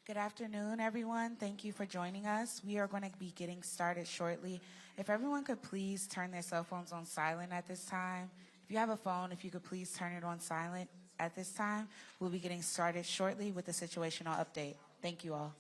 Good afternoon, everyone. Thank you for joining us. We are going to be getting started shortly. If everyone could please turn their cell phones on silent at this time. If you have a phone, if you could please turn it on silent at this time. We'll be getting started shortly with the situational update. Thank you all.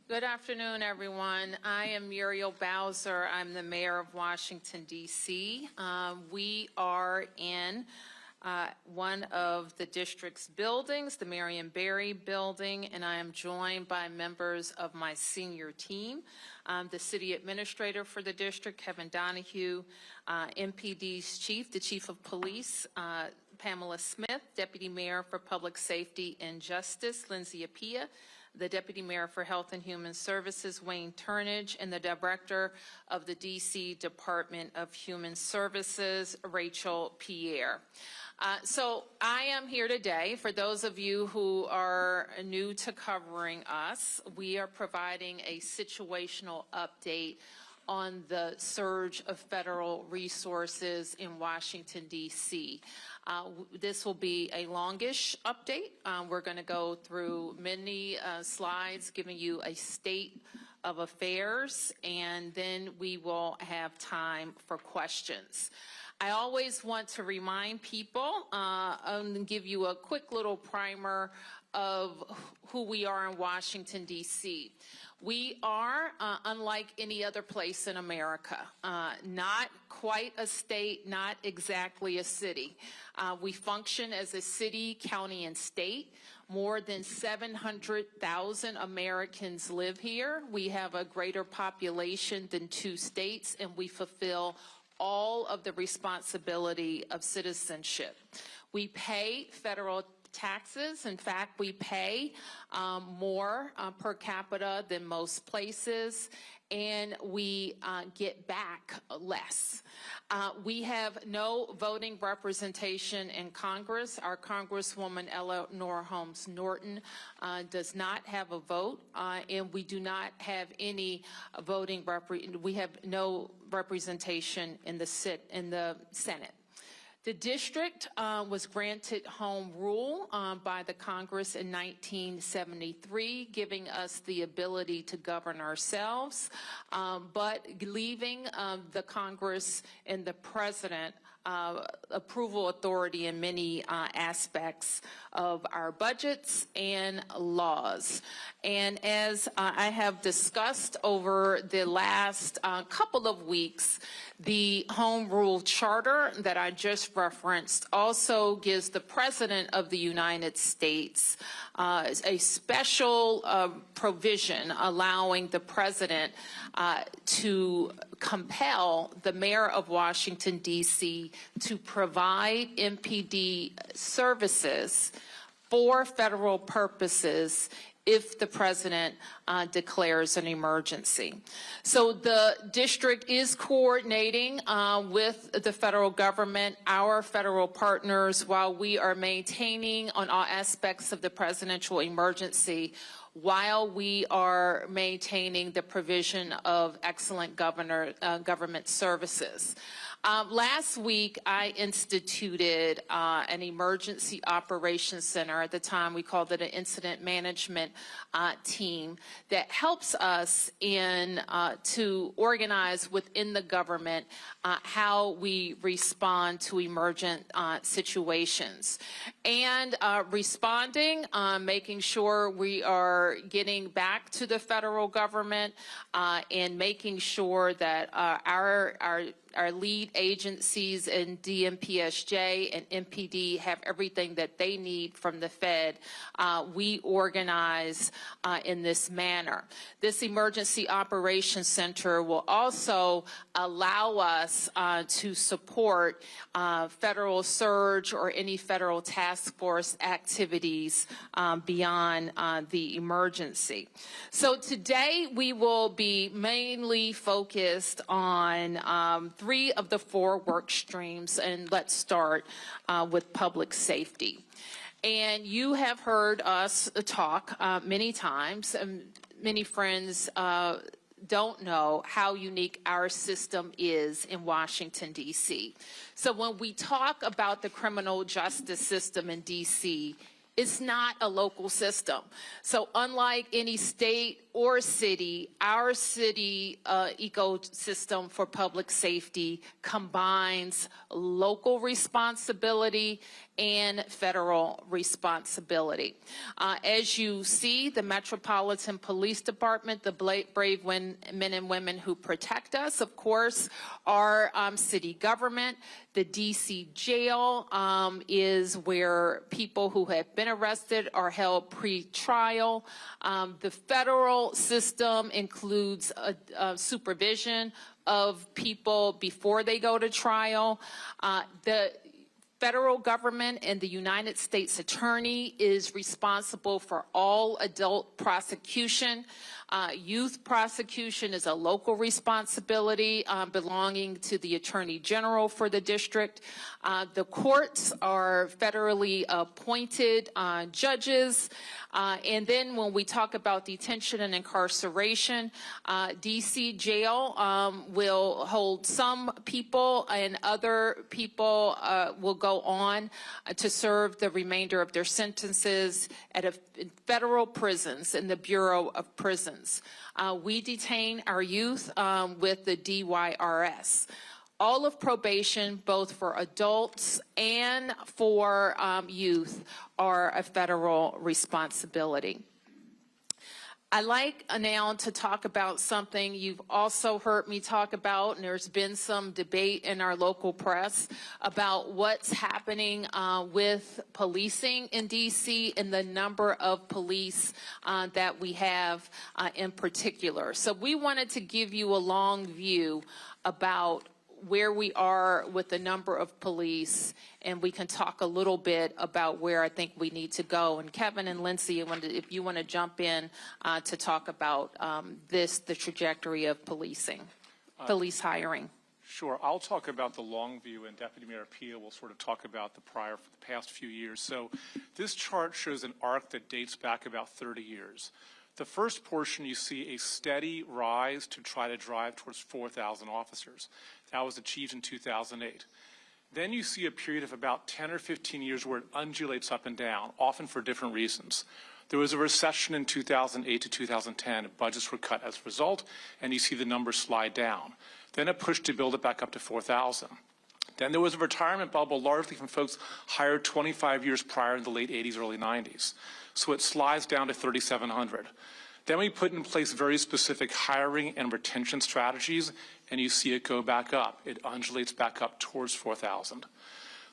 Good afternoon, everyone. I am Muriel Bowser. I'm the mayor of Washington, D.C. We are in one of the district's buildings, the Marion Barry building, and I am joined by members of my senior team. The city administrator for the district, Kevin Donahue, MPD's chief, the chief of police, Pamela Smith, deputy mayor for public safety and justice, Lindsay Apia, the Deputy Mayor for Health and Human Services, Wayne Turnage, and the Director of the D.C. Department of Human Services, Rachel Pierre. So I am here today. For those of you who are new to covering us, we are providing a situational update on the surge of federal resources in Washington, D.C. This will be a longish update. We're going to go through many slides giving you a state of affairs, and then we will have time for questions. I always want to remind people and give you a quick little primer of who we are in Washington, D.C. We are, unlike any other place in America, not quite a state, not exactly a city. We function as a city, county, and state. More than 700,000 Americans live here. We have a greater population than 2 states, and we fulfill all of the responsibility of citizenship. We pay federal taxes. In fact, we pay more per capita than most places, and we get back less. We have no voting representation in Congress. Our Congresswoman Eleanor Holmes Norton does not have a vote, and we do not have any voting we have no representation in the Senate. The district was granted home rule by the Congress in 1973, giving us the ability to govern ourselves, but leaving the Congress and the president approval authority in many aspects of our budgets and laws. And as I have discussed over the last couple of weeks, the Home Rule Charter that I just referenced also gives the President of the United States a special provision allowing the President to compel the Mayor of Washington, D.C. to provide MPD services for federal purposes if the president declares an emergency. So the district is coordinating with the federal government, our federal partners, while we are maintaining on all aspects of the presidential emergency, while we are maintaining the provision of excellent government services. Last week, I instituted an emergency operations center. At the time, we called it an incident management team that helps us to organize within the government how we respond to emergent situations. And responding, making sure we are getting back to the federal government and making sure that our lead agencies in DMPSJ and MPD have everything that they need from the Fed. We organize in this manner. This Emergency Operations Center will also allow us to support federal surge or any federal task force activities beyond the emergency. So today we will be mainly focused on 3 of the 4 work streams, and let's start with public safety. And you have heard us talk many times, and many friends don't know how unique our system is in Washington, D.C. So when we talk about the criminal justice system in D.C., it's not a local system. So unlike any state or city, our city ecosystem for public safety combines local responsibility and federal responsibility. As you see, the Metropolitan Police Department, the brave men and women who protect us, of course, our city government. The D.C. jail is where people who have been arrested are held pre-trial. The federal system includes supervision of people before they go to trial. The federal government and the United States Attorney is responsible for all adult prosecution. Youth prosecution is a local responsibility belonging to the Attorney General for the district. The courts are federally appointed judges. And then when we talk about detention and incarceration, D.C. jail will hold some people, and other people will go on to serve the remainder of their sentences at federal prisons in the Bureau of Prisons. We detain our youth with the DYRS. All of probation, both for adults and for youth, are a federal responsibility. I like now to talk about something you've also heard me talk about, and there's been some debate in our local press about what's happening with policing in D.C. and the number of police that we have in particular. So we wanted to give you a long view about where we are with the number of police, and we can talk a little bit about where I think we need to go. And Kevin and Lindsay, if you want to jump in to talk about the trajectory of policing, police hiring. Sure. I'll talk about the long view, and Deputy Mayor Pia will sort of talk about the past few years. So this chart shows an arc that dates back about 30 years. The first portion, you see a steady rise to try to drive towards 4,000 officers. That was achieved in 2008. Then you see a period of about 10 or 15 years where it undulates up and down, often for different reasons. There was a recession in 2008 to 2010. Budgets were cut as a result, and you see the numbers slide down. Then a push to build it back up to 4,000. Then there was a retirement bubble, largely from folks hired 25 years prior in the late 80s, early 90s. So it slides down to 3,700. Then we put in place very specific hiring and retention strategies, and you see it go back up. It undulates back up towards 4,000.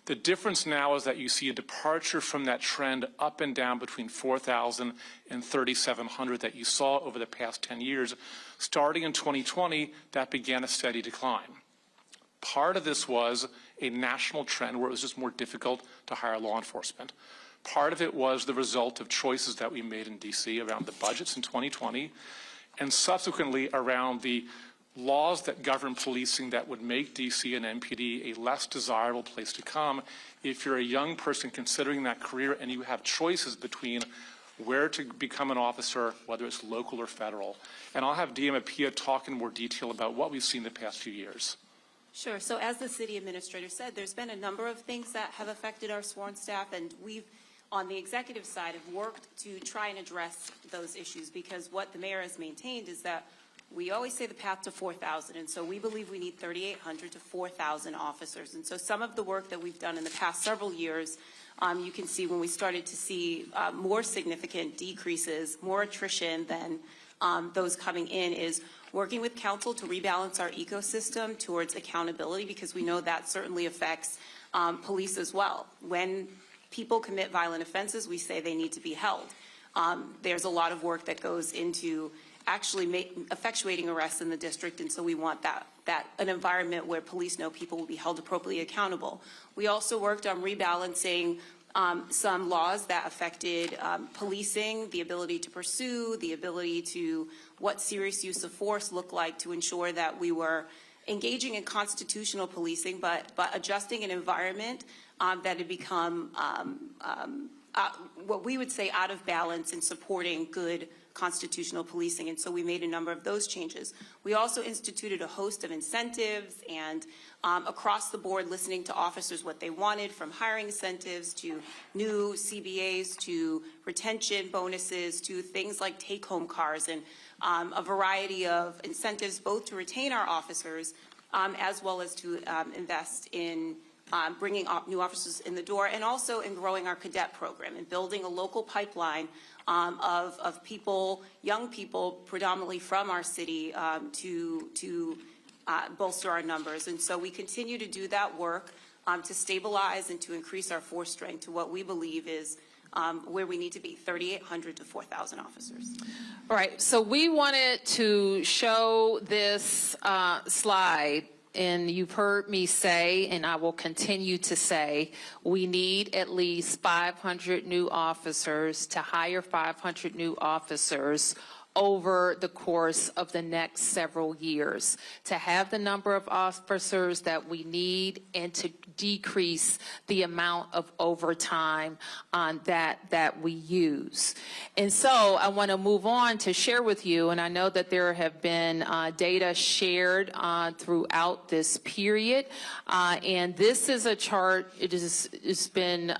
The difference now is that you see a departure from that trend up and down between 4,000 and 3,700 that you saw over the past 10 years. Starting in 2020, that began a steady decline. Part of this was a national trend where it was just more difficult to hire law enforcement. Part of it was the result of choices that we made in D.C. around the budgets in 2020, and subsequently around the laws that govern policing that would make D.C. and MPD a less desirable place to come if you're a young person considering that career and you have choices between where to become an officer, whether it's local or federal. And I'll have DM Pia talk in more detail about what we've seen the past few years. Sure. So as the city administrator said, there's been a number of things that have affected our sworn staff, and we've, on the executive side, have worked to try and address those issues, because what the mayor has maintained is that we always say the path to 4,000, and so we believe we need 3,800 to 4,000 officers. And so some of the work that we've done in the past several years, you can see when we started to see more significant decreases, more attrition than those coming in, is working with council to rebalance our ecosystem towards accountability, because we know that certainly affects police as well. When people commit violent offenses, we say they need to be held. There's a lot of work that goes into actually effectuating arrests in the district, and so we want that an environment where police know people will be held appropriately accountable. We also worked on rebalancing some laws that affected policing, the ability to pursue, the ability to what serious use of force looked like, to ensure that we were engaging in constitutional policing, but adjusting an environment that had become what we would say out of balance in supporting good constitutional policing, and so we made a number of those changes. We also instituted a host of incentives and across the board listening to officers what they wanted, from hiring incentives to new CBAs to retention bonuses to things like take-home cars and a variety of incentives both to retain our officers as well as to invest in bringing new officers in the door, and also in growing our cadet program and building a local pipeline of people, young people, predominantly from our city, to bolster our numbers. And so we continue to do that work to stabilize and to increase our force strength to what we believe is where we need to be, 3,800 to 4,000 officers. All right, so we wanted to show this slide. And you've heard me say, and I will continue to say, we need at least 500 new officers, to hire 500 new officers over the course of the next several years, to have the number of officers that we need and to decrease the amount of overtime that we use. And so I want to move on to share with you, and I know that there have been data shared throughout this period, and this is a chart. It's been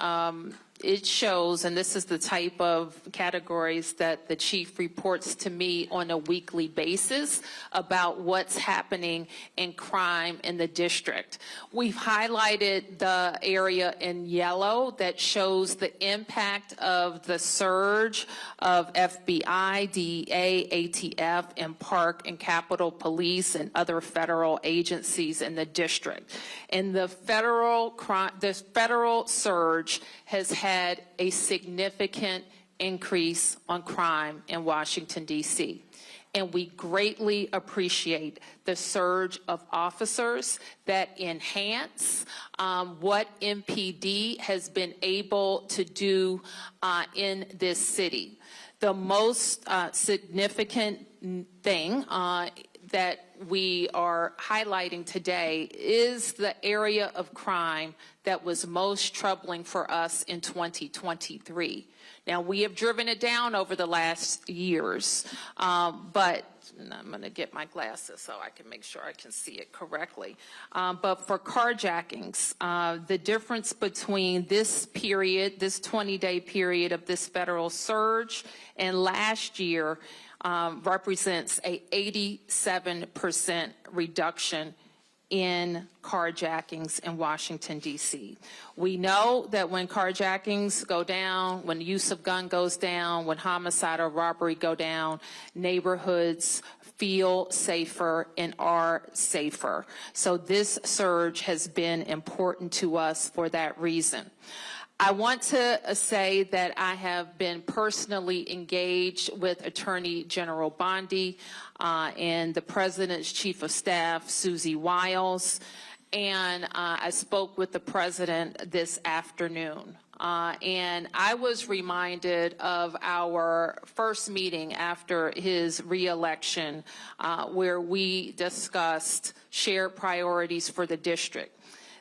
it shows, and this is the type of categories that the chief reports to me on a weekly basis about what's happening in crime in the district. We've highlighted the area in yellow that shows the impact of the surge of FBI, DEA, ATF, and Park and Capitol Police and other federal agencies in the district. And the federal surge has had a significant increase on crime in Washington, D.C. And we greatly appreciate the surge of officers that enhance what MPD has been able to do in this city. The most significant thing that we are highlighting today is the area of crime that was most troubling for us in 2023. Now, we have driven it down over the last years, but I'm going to get my glasses so I can make sure I can see it correctly. But for carjackings, the difference between this period, this 20-day period of this federal surge and last year represents a 87% reduction in carjackings in Washington, D.C. We know that when carjackings go down, when the use of gun goes down, when homicide or robbery go down, neighborhoods feel safer and are safer. So this surge has been important to us for that reason. I want to say that I have been personally engaged with Attorney General Bondi and the President's Chief of Staff, Susie Wiles, and I spoke with the President this afternoon. And I was reminded of our first meeting after his re-election where we discussed shared priorities for the district.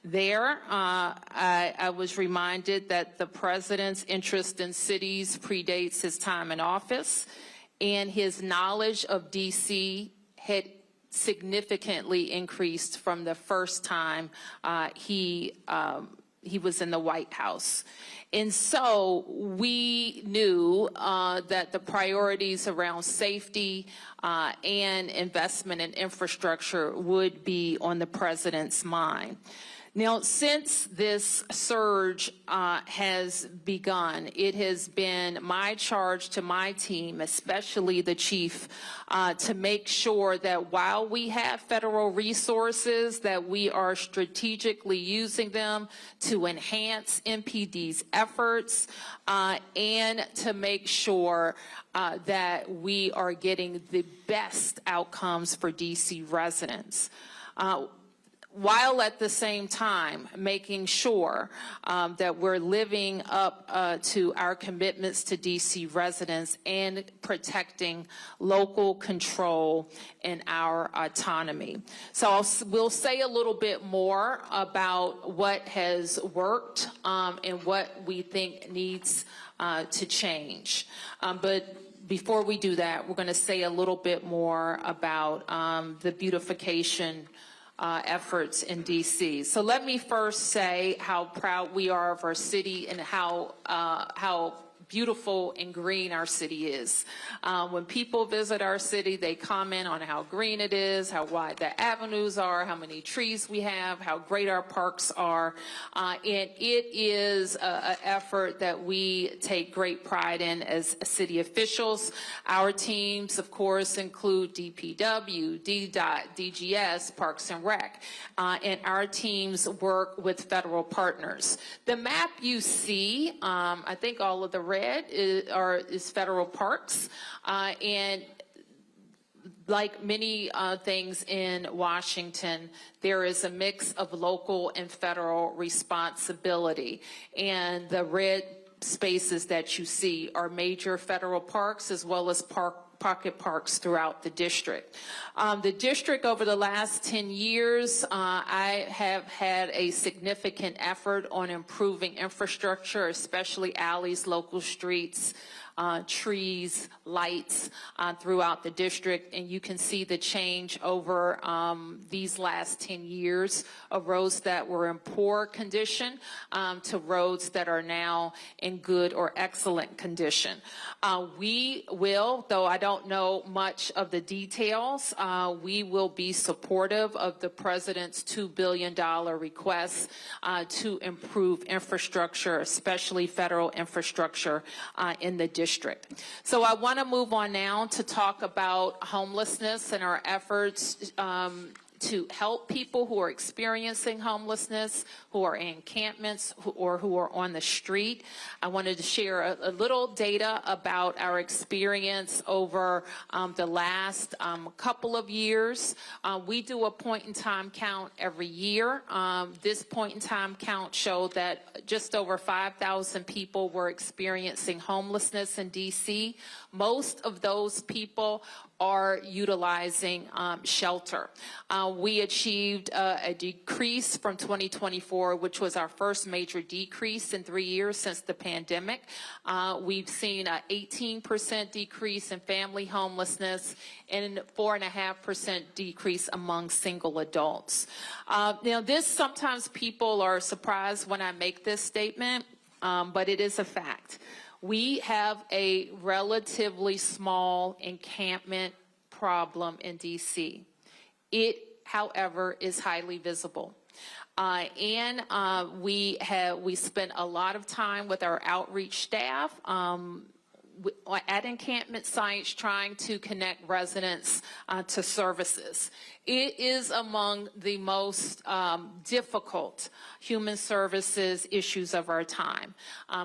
There, I was reminded that the President's interest in cities predates his time in office, and his knowledge of D.C. had significantly increased from the first time he was in the White House. And so we knew that the priorities around safety and investment in infrastructure would be on the President's mind. Now, since this surge has begun, it has been my charge to my team, especially the chief, to make sure that while we have federal resources, that we are strategically using them to enhance MPD's efforts and to make sure that we are getting the best outcomes for DC residents. While at the same time making sure that we're living up to our commitments to DC residents and protecting local control and our autonomy. So we'll say a little bit more about what has worked and what we think needs to change. But before we do that, we're going to say a little bit more about the beautification efforts in D.C. So let me first say how proud we are of our city and how beautiful and green our city is. When people visit our city, they comment on how green it is, how wide the avenues are, how many trees we have, how great our parks are. And it is an effort that we take great pride in as city officials. Our teams, of course, include DPW, DDOT, DGS, Parks and Rec, and our teams work with federal partners. The map you see, I think all of the red is federal parks, and like many things in Washington, there is a mix of local and federal responsibility, and the red spaces that you see are major federal parks as well as pocket parks throughout the district. The district over the last 10 years, I have had a significant effort on improving infrastructure, especially alleys, local streets, trees, lights throughout the district, and you can see the change over these last 10 years of roads that were in poor condition to roads that are now in good or excellent condition. We will, though I don't know much of the details, we will be supportive of the President's $2 billion request to improve infrastructure, especially federal infrastructure in the district. So I want to move on now to talk about homelessness and our efforts to help people who are experiencing homelessness, who are in encampments, or who are on the street. I wanted to share a little data about our experience over the last couple of years. We do a point-in-time count every year. This point-in-time count showed that just over 5,000 people were experiencing homelessness in D.C. Most of those people are utilizing shelter. We achieved a decrease from 2024, which was our first major decrease in 3 years since the pandemic. We've seen an 18% decrease in family homelessness and 4.5% decrease among single adults. Now, sometimes people are surprised when I make this statement, but it is a fact. We have a relatively small encampment problem in D.C. It, however, is highly visible. And we spent a lot of time with our outreach staff at encampment sites trying to connect residents to services. It is among the most difficult human services issues of our time.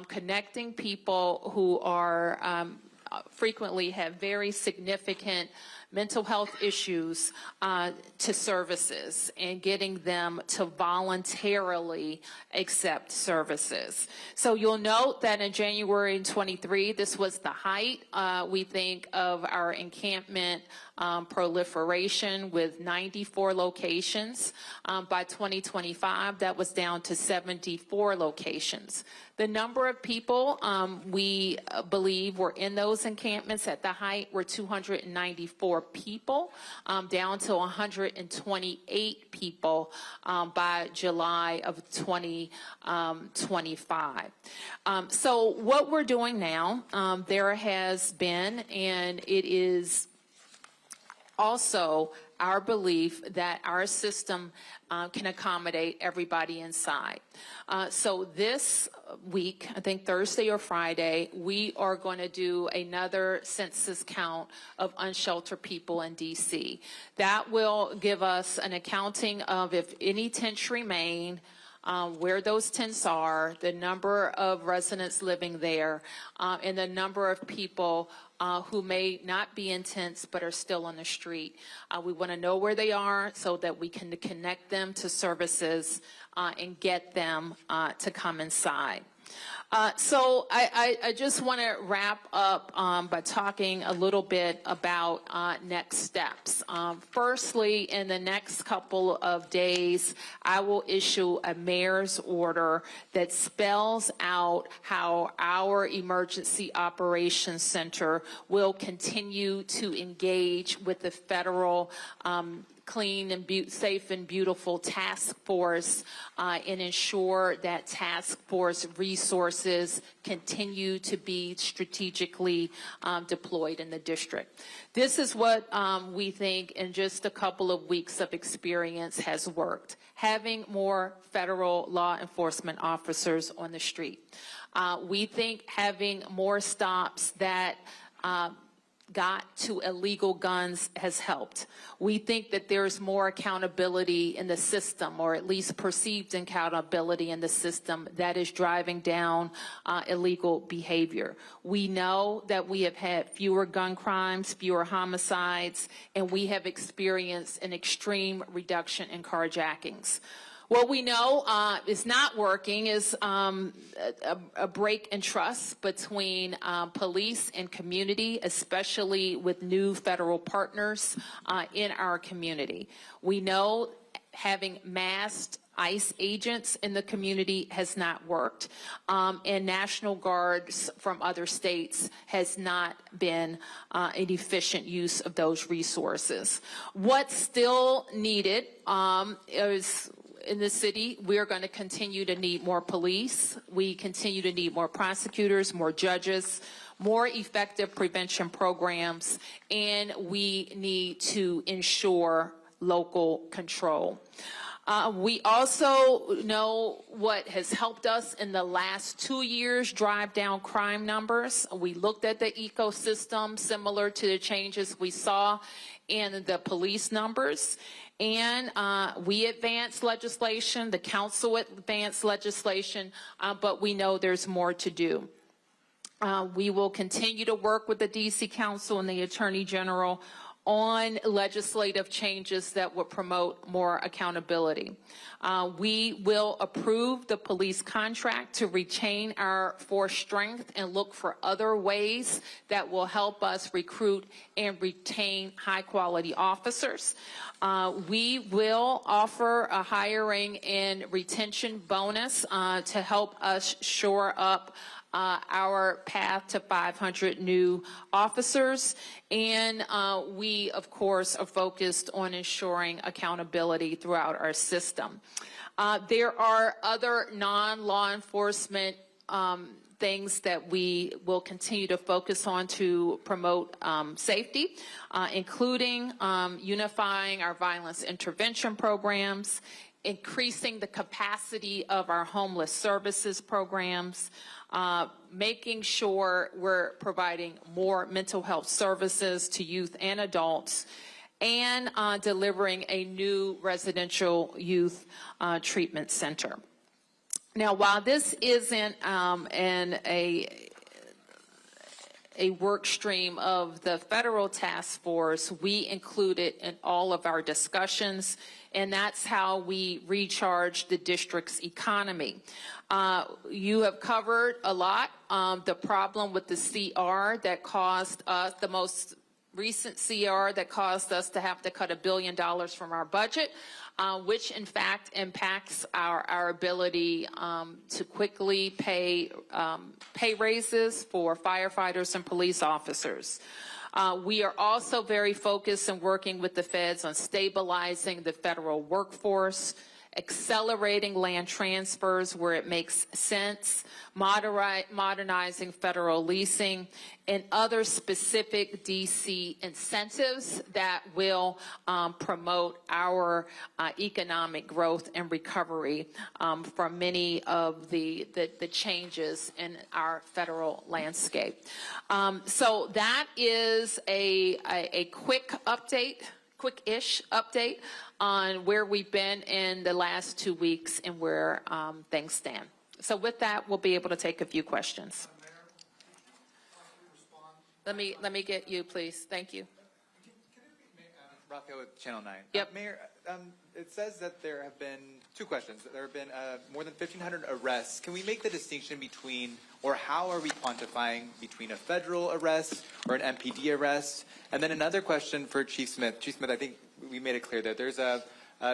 Connecting people who are frequently have very significant mental health issues to services and getting them to voluntarily accept services. So you'll note that in January 23, this was the height, we think, of our encampment proliferation with 94 locations. By 2025, that was down to 74 locations. The number of people we believe were in those encampments at the height were 294 people, down to 128 people by July of 2025. So what we're doing now, there has been, and it is also our belief that our system can accommodate everybody inside. So this week, I think Thursday or Friday, we are going to do another census count of unsheltered people in D.C. That will give us an accounting of if any tents remain, where those tents are, the number of residents living there, and the number of people who may not be in tents but are still on the street. We want to know where they are so that we can connect them to services and get them to come inside. So I just want to wrap up by talking a little bit about next steps. Firstly, in the next couple of days, I will issue a mayor's order that spells out how our Emergency Operations Center will continue to engage with the federal clean and safe and beautiful task force and ensure that task force resources continue to be strategically deployed in the district. This is what we think in just a couple of weeks of experience has worked. Having more federal law enforcement officers on the street. We think having more stops that got to illegal guns has helped. We think that there's more accountability in the system, or at least perceived accountability in the system, that is driving down illegal behavior. We know that we have had fewer gun crimes, fewer homicides, and we have experienced an extreme reduction in carjackings. What we know is not working is a break in trust between police and community, especially with new federal partners in our community. We know having masked ICE agents in the community has not worked, and National Guards from other states has not been an efficient use of those resources. What's still needed is, in the city, we are going to continue to need more police. We continue to need more prosecutors, more judges, more effective prevention programs, and we need to ensure local control. We also know what has helped us in the last 2 years drive down crime numbers. We looked at the ecosystem similar to the changes we saw in the police numbers. And we advanced legislation, the council advanced legislation, but we know there's more to do. We will continue to work with the D.C. Council and the Attorney General on legislative changes that will promote more accountability. We will approve the police contract to retain our force strength and look for other ways that will help us recruit and retain high-quality officers. We will offer a hiring and retention bonus to help us shore up our path to 500 new officers, and we, of course, are focused on ensuring accountability throughout our system. There are other non-law enforcement things that we will continue to focus on to promote safety, including unifying our violence intervention programs, increasing the capacity of our homeless services programs, making sure we're providing more mental health services to youth and adults, and delivering a new residential youth treatment center. Now, while this isn't a work stream of the federal task force, we include it in all of our discussions, and that's how we recharge the district's economy. You have covered a lot the problem with the CR that caused us, the most recent CR that caused us to have to cut $1 billion from our budget, which in fact impacts our ability to quickly pay raises for firefighters and police officers. We are also very focused in working with the feds on stabilizing the federal workforce, accelerating land transfers where it makes sense, modernizing federal leasing, and other specific DC incentives that will promote our economic growth and recovery from many of the changes in our federal landscape. So that is a quick update, quick-ish update on where we've been in the last 2 weeks and where things stand. So with that, we'll be able to take a few questions. Let me get you, please. Thank you. Rafael with Channel 9. Yep. Mayor, it says that there have been two questions. There have been more than 1,500 arrests. Can we make the distinction between, or how are we quantifying between a federal arrest or an MPD arrest? And then another question for Chief Smith. Chief Smith, I think we made it clear that there's a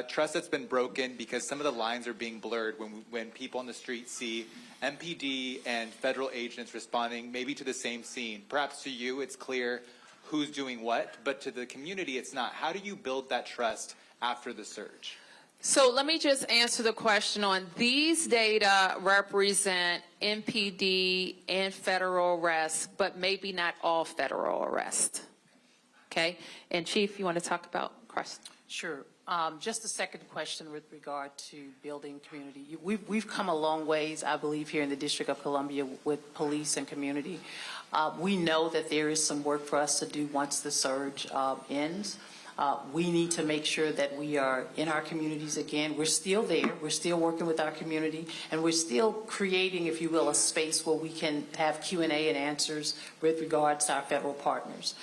trust that's been broken because some of the lines are being blurred when people on the street see MPD and federal agents responding maybe to the same scene. Perhaps to you it's clear who's doing what, but to the community it's not. How do you build that trust after the surge? So let me just answer the question on these data represent MPD and federal arrests, but maybe not all federal arrests. Okay? And Chief, you want to talk about Crest? Sure. Just the second question with regard to building community. We've come a long ways, I believe, here in the District of Columbia with police and community. We know that there is some work for us to do once the surge ends. We need to make sure that we are in our communities again. We're still there. We're still working with our community, and we're still creating, if you will, a space where we can have Q&A and answers with regards to our federal partners.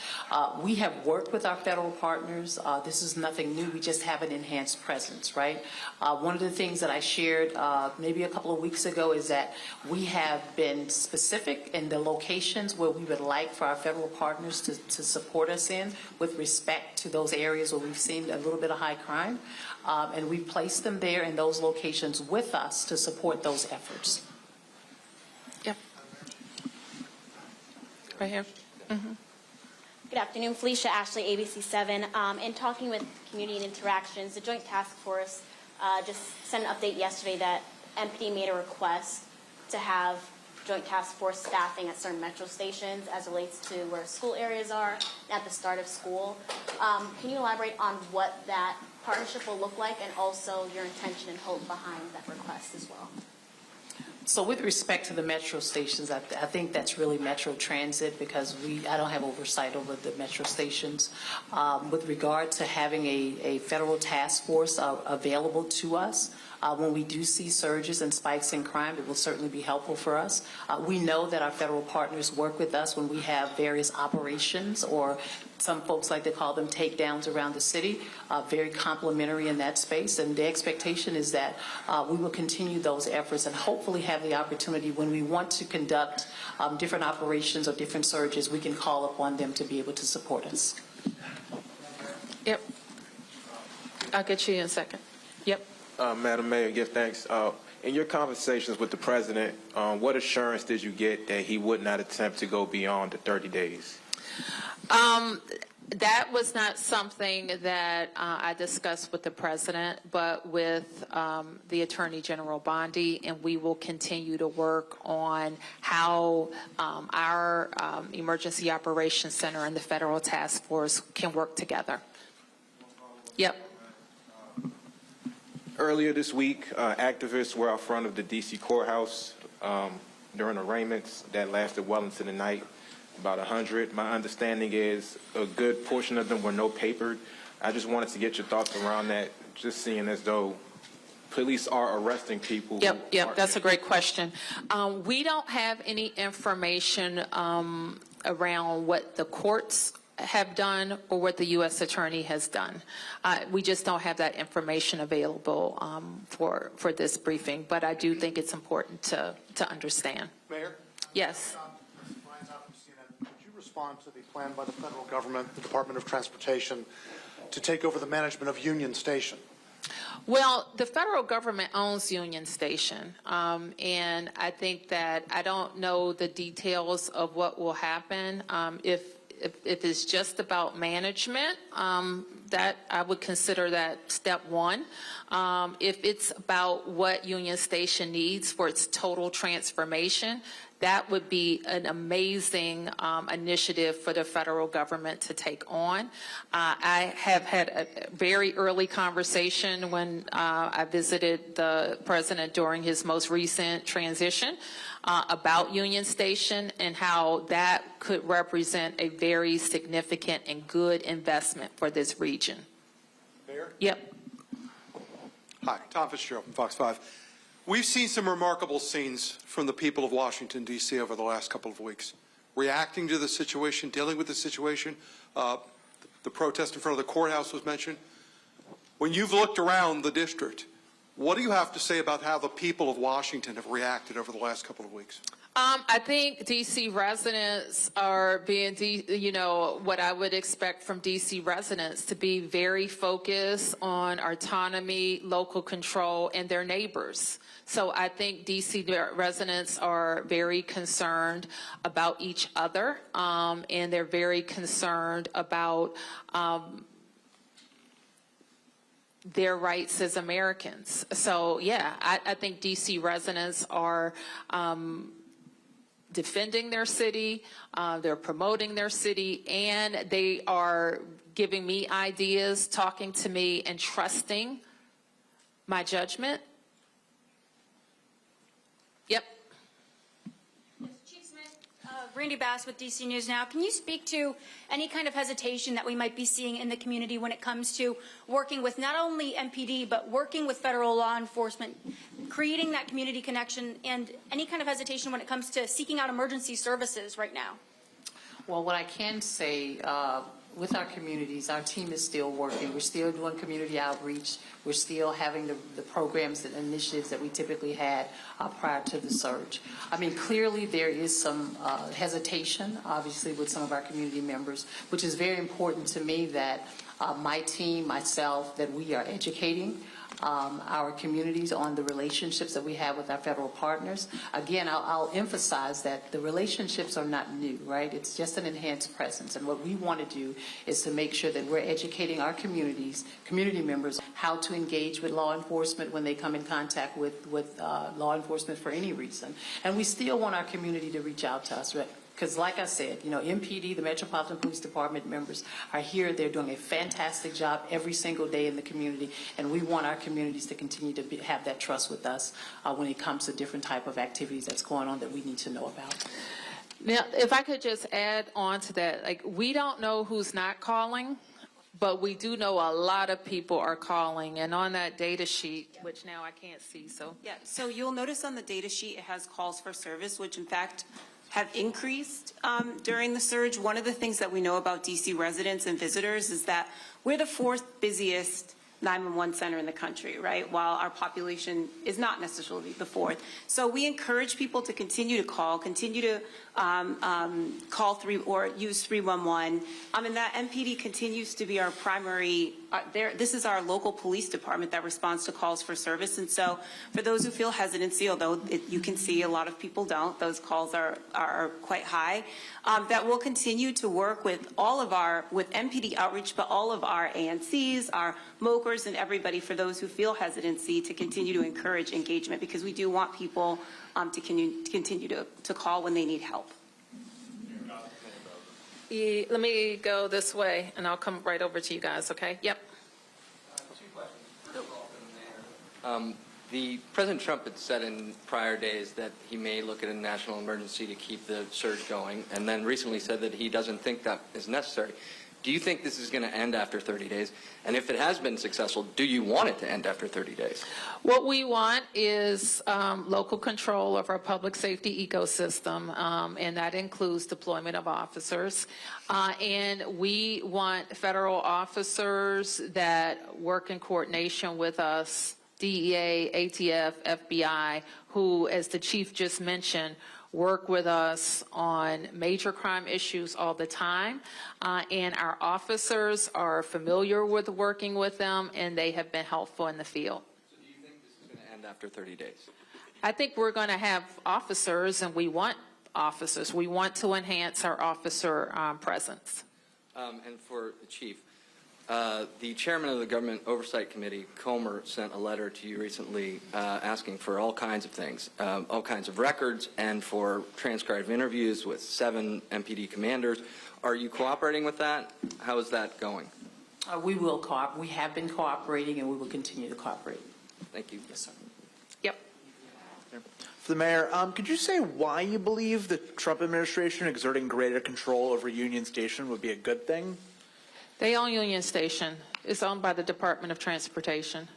We have worked with our federal partners. This is nothing new. We just have an enhanced presence, right? One of the things that I shared maybe a couple of weeks ago is that we have been specific in the locations where we would like for our federal partners to support us in with respect to those areas where we've seen a little bit of high crime, and we place them there in those locations with us to support those efforts. Yep. Right here. Mm-hmm. Good afternoon, Felicia Ashley, ABC7. In talking with Community and Interactions, the Joint Task Force just sent an update yesterday that MPD made a request to have Joint Task Force staffing at certain metro stations as it relates to where school areas are at the start of school. Can you elaborate on what that partnership will look like and also your intention and hope behind that request as well? So with respect to the metro stations, I think that's really Metro Transit because I don't have oversight over the metro stations. With regard to having a federal task force available to us, when we do see surges and spikes in crime, it will certainly be helpful for us. We know that our federal partners work with us when we have various operations, or some folks like to call them takedowns around the city, very complementary in that space. And the expectation is that we will continue those efforts and hopefully have the opportunity when we want to conduct different operations or different surges, we can call upon them to be able to support us. Yep. I'll get you in a second. Yep. Madam Mayor, give thanks. In your conversations with the president, what assurance did you get that he would not attempt to go beyond the 30 days? That was not something that I discussed with the president, but with the Attorney General Bondi, and we will continue to work on how our Emergency Operations Center and the Federal Task Force can work together. Yep. Earlier this week, activists were out front of the D.C. courthouse during arraignments that lasted well into the night, about 100. My understanding is a good portion of them were no-papered. I just wanted to get your thoughts around that, just seeing as though police are arresting people. Yep, that's a great question. We don't have any information around what the courts have done or what the U.S. Attorney has done. We just don't have that information available for this briefing, but I do think it's important to understand. Mayor? Yes. Could you respond to the plan by the federal government, the Department of Transportation, to take over the management of Union Station? Well, the federal government owns Union Station, and I think that I don't know the details of what will happen. If it's just about management, that I would consider that step one. If it's about what Union Station needs for its total transformation, that would be an amazing initiative for the federal government to take on. I have had a very early conversation when I visited the president during his most recent transition about Union Station and how that could represent a very significant and good investment for this region. Mayor? Yep. Hi, Tom Fitzgerald from Fox 5. We've seen some remarkable scenes from the people of Washington, D.C. over the last couple of weeks, reacting to the situation, dealing with the situation. The The protest in front of the courthouse was mentioned. When you've looked around the district, what do you have to say about how the people of Washington have reacted over the last couple of weeks? I think D.C. residents are being, what I would expect from D.C. residents to be very focused on autonomy, local control, and their neighbors. So I think D.C. residents are very concerned about each other, and they're very concerned about their rights as Americans. So, yeah, I think D.C. residents are defending their city, they're promoting their city, and they are giving me ideas, talking to me, and trusting my judgment. Yep. Chief Smith, Randy Bass with DC News Now. Can you speak to any kind of hesitation that we might be seeing in the community when it comes to working with not only MPD, but working with federal law enforcement, creating that community connection, and any kind of hesitation when it comes to seeking out emergency services right now? Well, what I can say with our communities, our team is still working. We're still doing community outreach. We're still having the programs and initiatives that we typically had prior to the surge. I mean, clearly there is some hesitation, obviously, with some of our community members, which is very important to me that my team, myself, that we are educating our communities on the relationships that we have with our federal partners. Again, I'll emphasize that the relationships are not new, right? It's just an enhanced presence. And what we want to do is to make sure that we're educating our communities, community members, how to engage with law enforcement when they come in contact with law enforcement for any reason. And we still want our community to reach out to us, right? Because like I said, MPD, the Metropolitan Police Department members are here. They're doing a fantastic job every single day in the community, and we want our communities to continue to have that trust with us when it comes to different type of activities that's going on that we need to know about. Now, if I could just add on to that, we don't know who's not calling, but we do know a lot of people are calling, and on that data sheet, which now I can't see, so. Yeah, so you'll notice on the data sheet it has calls for service, which in fact have increased during the surge. One of the things that we know about DC residents and visitors is that we're the 4th busiest 911 center in the country, right? While our population is not necessarily the 4th. So we encourage people to continue to call, continue to call or use 311. And that MPD continues to be our primary, this is our local police department that responds to calls for service. And so for those who feel hesitancy, although you can see a lot of people don't, those calls are quite high, that we'll continue to work with with MPD outreach, but all of our ANCs, our MOCRs, and everybody, for those who feel hesitancy, to continue to encourage engagement, because we do want people to continue to call when they need help. Let me go this way, and I'll come right over to you guys, okay? Yep. The President Trump had said in prior days that he may look at a national emergency to keep the surge going, and then recently said that he doesn't think that is necessary. Do you think this is going to end after 30 days? And if it has been successful, do you want it to end after 30 days? What we want is local control of our public safety ecosystem, and that includes deployment of officers. And we want federal officers that work in coordination with us, DEA, ATF, FBI, who, as the chief just mentioned, work with us on major crime issues all the time, and our officers are familiar with working with them, and they have been helpful in the field. So do you think this is going to end after 30 days? I think we're going to have officers, and we want officers. We want to enhance our officer presence. And for the chief, the chairman of the Government Oversight Committee, Comer, sent a letter to you recently asking for all kinds of things, all kinds of records, and for transcribed interviews with 7 MPD commanders. Are you cooperating with that? How is that going? We will cooperate. We have been cooperating, and we will continue to cooperate. Thank you. Yes, sir. Yep. For the mayor, could you say why you believe the Trump administration exerting greater control over Union Station would be a good thing? They own Union Station. It's owned by the Department of Transportation.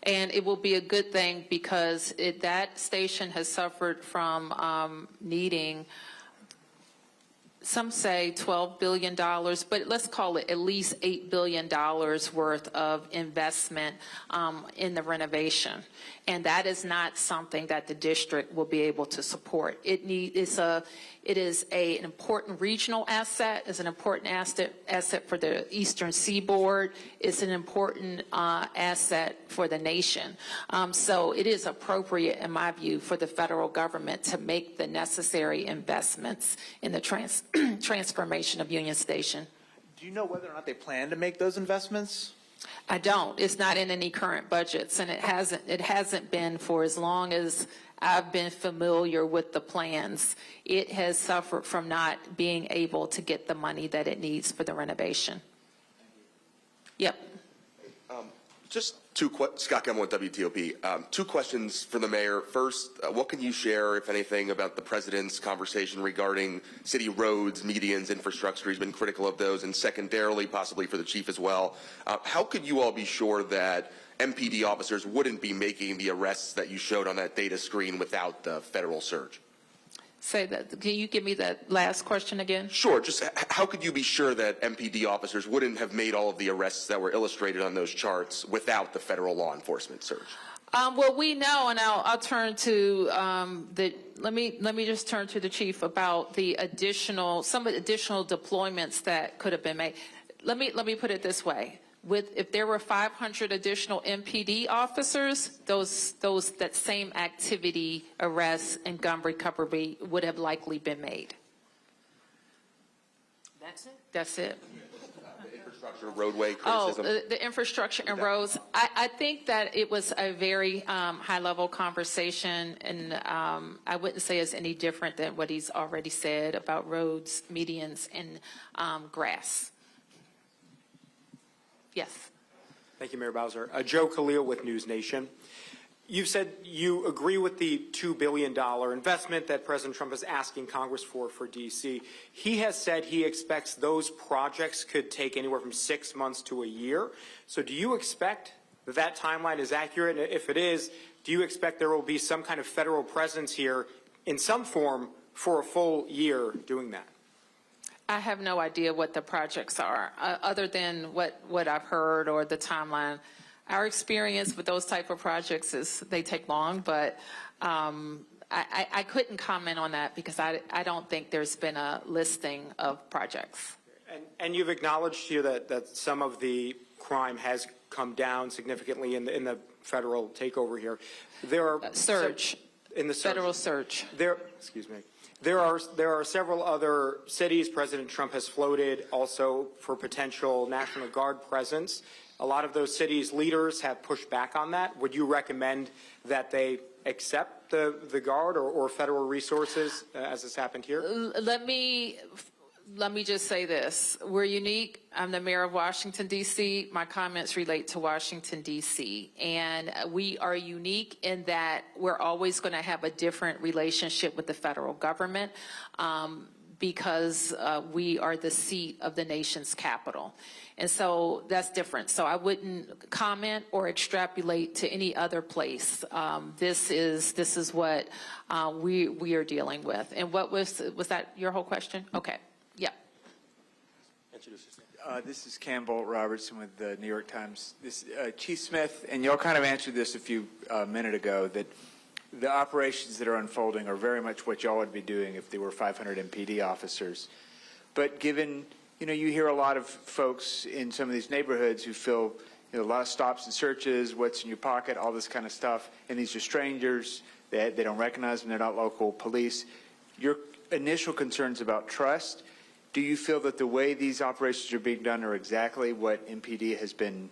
And it will be a good thing because that station has suffered from needing some say $12 billion, but let's call it at least $8 billion worth of investment in the renovation. And that is not something that the district will be able to support. It is an important regional asset, it's an important asset for the Eastern Seaboard, it's an important asset for the nation. So it is appropriate, in my view, for the federal government to make the necessary investments in the transformation of Union Station. Do you know whether or not they plan to make those investments? I don't. It's not in any current budgets, and it hasn't been for as long as I've been familiar with the plans. It has suffered from not being able to get the money that it needs for the renovation. Yep. Just Scott Gemmell with WTOP. Two questions for the mayor. First, what can you share, if anything, about the president's conversation regarding city roads, medians, infrastructure? He's been critical of those. And secondarily, possibly for the chief as well, how could you all be sure that MPD officers wouldn't be making the arrests that you showed on that data screen without the federal surge? Say that. Can you give me that last question again? Sure. Just how could you be sure that MPD officers wouldn't have made all of the arrests that were illustrated on those charts without the federal law enforcement surge? Well, we know, and I'll turn to let me just turn to the chief about some additional deployments that could have been made. Let me put it this way. If there were 500 additional MPD officers, that same activity, arrests, and gun recovery would have likely been made. That's it? That's it. The infrastructure, roadway criticism. Oh, the infrastructure and roads. I think that it was a very high-level conversation, and I wouldn't say it's any different than what he's already said about roads, medians, and grass. Yes. Thank you, Mayor Bowser. Joe Khalil with News Nation. You've said you agree with the $2 billion investment that President Trump is asking Congress for D.C. He has said he expects those projects could take anywhere from 6 months to a year. So do you expect that timeline is accurate? And if it is, do you expect there will be some kind of federal presence here in some form for a full year doing that? I have no idea what the projects are, other than what I've heard or the timeline. Our experience with those type of projects is they take long, but I couldn't comment on that because I don't think there's been a listing of projects. And you've acknowledged here that some of the crime has come down significantly in the federal takeover here. There are surge in the surge. Federal surge. Excuse me. There are several other cities President Trump has floated also for potential National Guard presence. A lot of those cities' leaders have pushed back on that. Would you recommend that they accept the Guard or federal resources as has happened here? Let me just say this. We're unique. I'm the mayor of Washington, D.C. My comments relate to Washington, D.C. And we are unique in that we're always going to have a different relationship with the federal government because we are the seat of the nation's capital. And so that's different. So I wouldn't comment or extrapolate to any other place. This is what we are dealing with. And what was that your whole question? Okay. Yeah. This is Campbell Robertson with the New York Times. Chief Smith, and y'all kind of answered this a few minute ago, that the operations that are unfolding are very much what y'all would be doing if there were 500 MPD officers. But given, you hear a lot of folks in some of these neighborhoods who feel, a lot of stops and searches, what's in your pocket, all this kind of stuff, and these are strangers, they don't recognize them, they're not local police. Your initial concerns about trust, do you feel that the way these operations are being done are exactly what MPD has been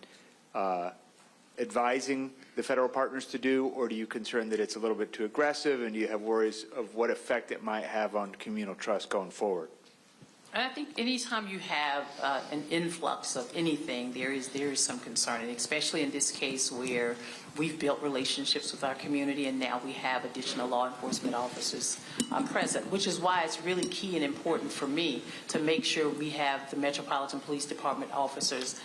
advising the federal partners to do, or do you concern that it's a little bit too aggressive, and do you have worries of what effect it might have on communal trust going forward? And I think anytime you have an influx of anything, there is some concern, and especially in this case where we've built relationships with our community, and now we have additional law enforcement officers present, which is why it's really key and important for me to make sure we have the Metropolitan Police Department officers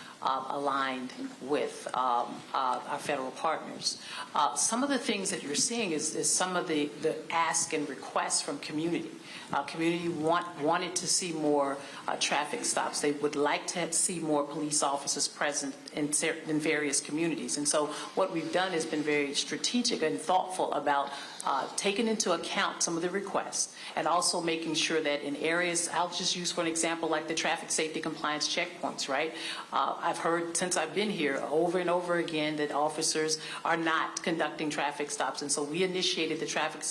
aligned with our federal partners. Some of the things that you're seeing is some of the ask and requests from community. Community wanted to see more traffic stops. They would like to see more police officers present in various communities. And so what we've done has been very strategic and thoughtful about taking into account some of the requests and also making sure that in areas, I'll just use for an example like the traffic safety compliance checkpoints, right? I've heard since I've been here over and over again that officers are not conducting traffic stops. And so we initiated the traffic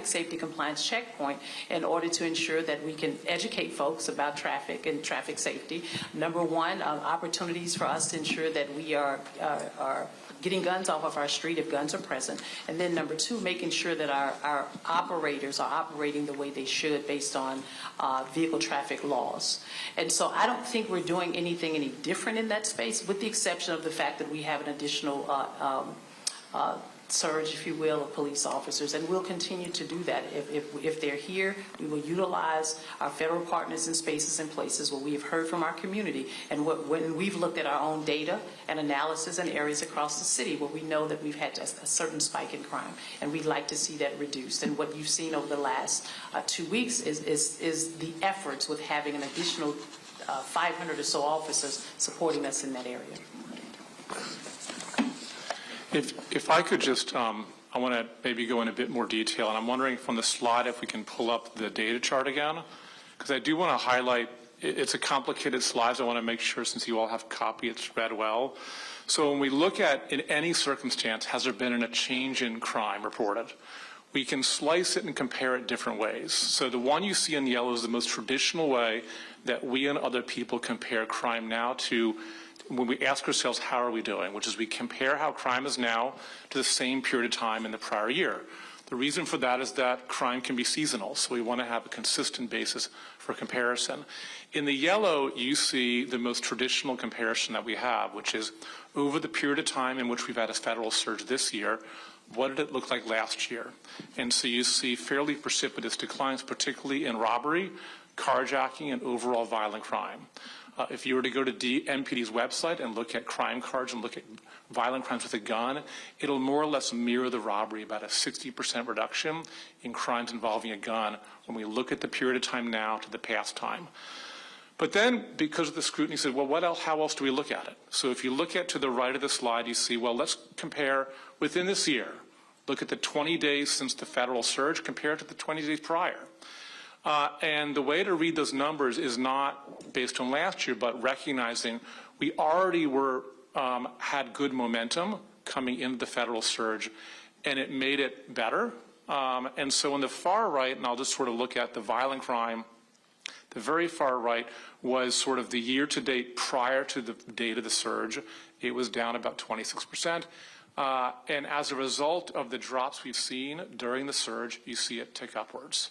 safety compliance checkpoint in order to ensure that we can educate folks about traffic and traffic safety. Number one, opportunities for us to ensure that we are getting guns off of our street if guns are present. And then number two, making sure that our operators are operating the way they should based on vehicle traffic laws. And so I don't think we're doing anything any different in that space, with the exception of the fact that we have an additional surge, if you will, of police officers, and we'll continue to do that. If they're here, we will utilize our federal partners in spaces and places where we have heard from our community, and when we've looked at our own data and analysis in areas across the city where we know that we've had a certain spike in crime, and we'd like to see that reduced. And what you've seen over the last 2 weeks is the efforts with having an additional 500 or so officers supporting us in that area. If I could just, I want to maybe go in a bit more detail, and I'm wondering from the slide if we can pull up the data chart again, because I do want to highlight, it's a complicated slide, so I want to make sure since you all have a copy, it's read well. So when we look at, in any circumstance, has there been a change in crime reported? We can slice it and compare it different ways. So the one you see in yellow is the most traditional way that we and other people compare crime now to when we ask ourselves, how are we doing? Which is we compare how crime is now to the same period of time in the prior year. The reason for that is that crime can be seasonal, so we want to have a consistent basis for comparison. In the yellow, you see the most traditional comparison that we have, which is over the period of time in which we've had a federal surge this year, what did it look like last year? And so you see fairly precipitous declines, particularly in robbery, carjacking, and overall violent crime. If you were to go to MPD's website and look at crime cards and look at violent crimes with a gun, it'll more or less mirror the robbery, about a 60% reduction in crimes involving a gun when we look at the period of time now to the past time. But then, because of the scrutiny, you said, well, what else, how else do we look at it? So if you look at to the right of the slide, you see, well, let's compare within this year. Look at the 20 days since the federal surge compared to the 20 days prior. And the way to read those numbers is not based on last year, but recognizing we already had good momentum coming into the federal surge, and it made it better. And so on the far right, and I'll just sort of look at the violent crime, the very far right was sort of the year-to-date prior to the date of the surge. It was down about 26%. And as a result of the drops we've seen during the surge, you see it tick upwards.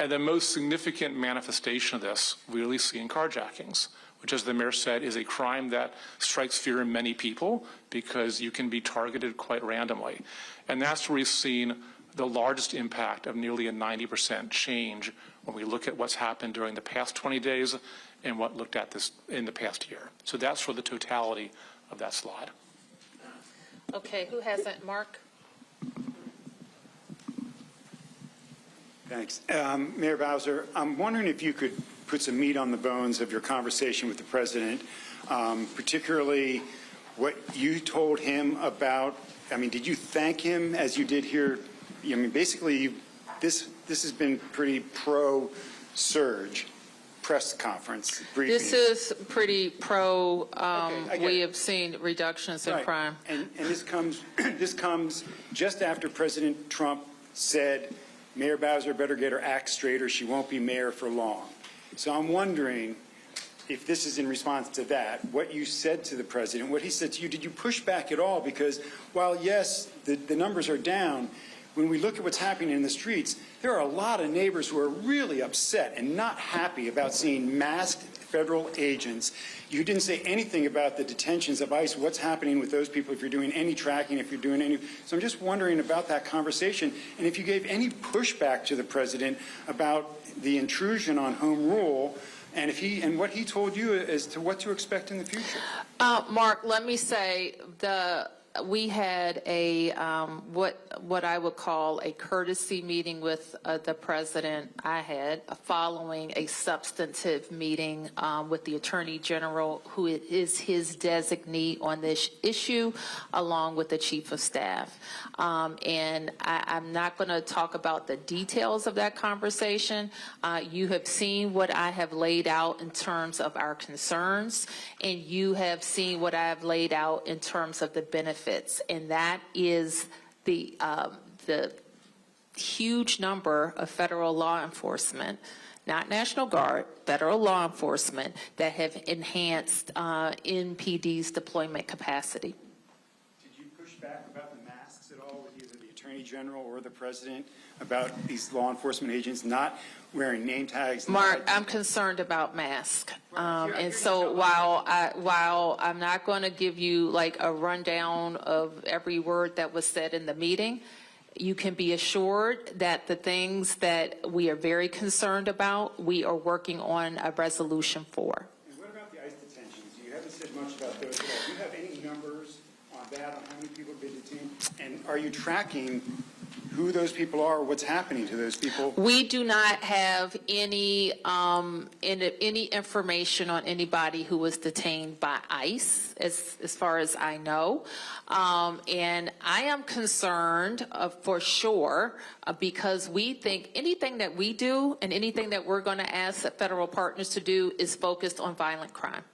And the most significant manifestation of this we really see in carjackings, which, as the mayor said, is a crime that strikes fear in many people because you can be targeted quite randomly. And that's where we've seen the largest impact of nearly a 90% change when we look at what's happened during the past 20 days and what looked at this in the past year. So that's for the totality of that slide. Okay, who hasn't? Mark? Thanks. Mayor Bowser, I'm wondering if you could put some meat on the bones of your conversation with the president, particularly what you told him about, I mean, did you thank him as you did here? I mean, basically, this has been pretty pro-surge press conference briefing. This is pretty pro, we have seen reductions in crime. And this comes just after President Trump said, Mayor Bowser better get her act straight or she won't be mayor for long. So I'm wondering if this is in response to that, what you said to the president, what he said to you, did you push back at all? Because while, yes, the numbers are down, when we look at what's happening in the streets, there are a lot of neighbors who are really upset and not happy about seeing masked federal agents. You didn't say anything about the detentions of ICE, what's happening with those people, if you're doing any tracking, if you're doing any. So I'm just wondering about that conversation, and if you gave any pushback to the president about the intrusion on home rule, and if he and what he told you as to what to expect in the future. Mark, let me say we had a what I would call a courtesy meeting with the president. I had following a substantive meeting with the Attorney General, who is his designee on this issue, along with the Chief of Staff. And I'm not going to talk about the details of that conversation. You have seen what I have laid out in terms of our concerns, and you have seen what I have laid out in terms of the benefits. And that is the huge number of federal law enforcement, not National Guard, federal law enforcement, that have enhanced NPD's deployment capacity. Did you push back about the masks at all with either the Attorney General or the President about these law enforcement agents not wearing name tags? Mark, I'm concerned about masks. And so while I'm not going to give you like a rundown of every word that was said in the meeting, you can be assured that the things that we are very concerned about, we are working on a resolution for. And what about the ICE detentions? You haven't said much about those at all. Do you have any numbers on that, on how many people have been detained? And are you tracking who those people are, what's happening to those people? We do not have any information on anybody who was detained by ICE, as far as I know. And I am concerned for sure because we think anything that we do and anything that we're going to ask the federal partners to do is focused on violent crime.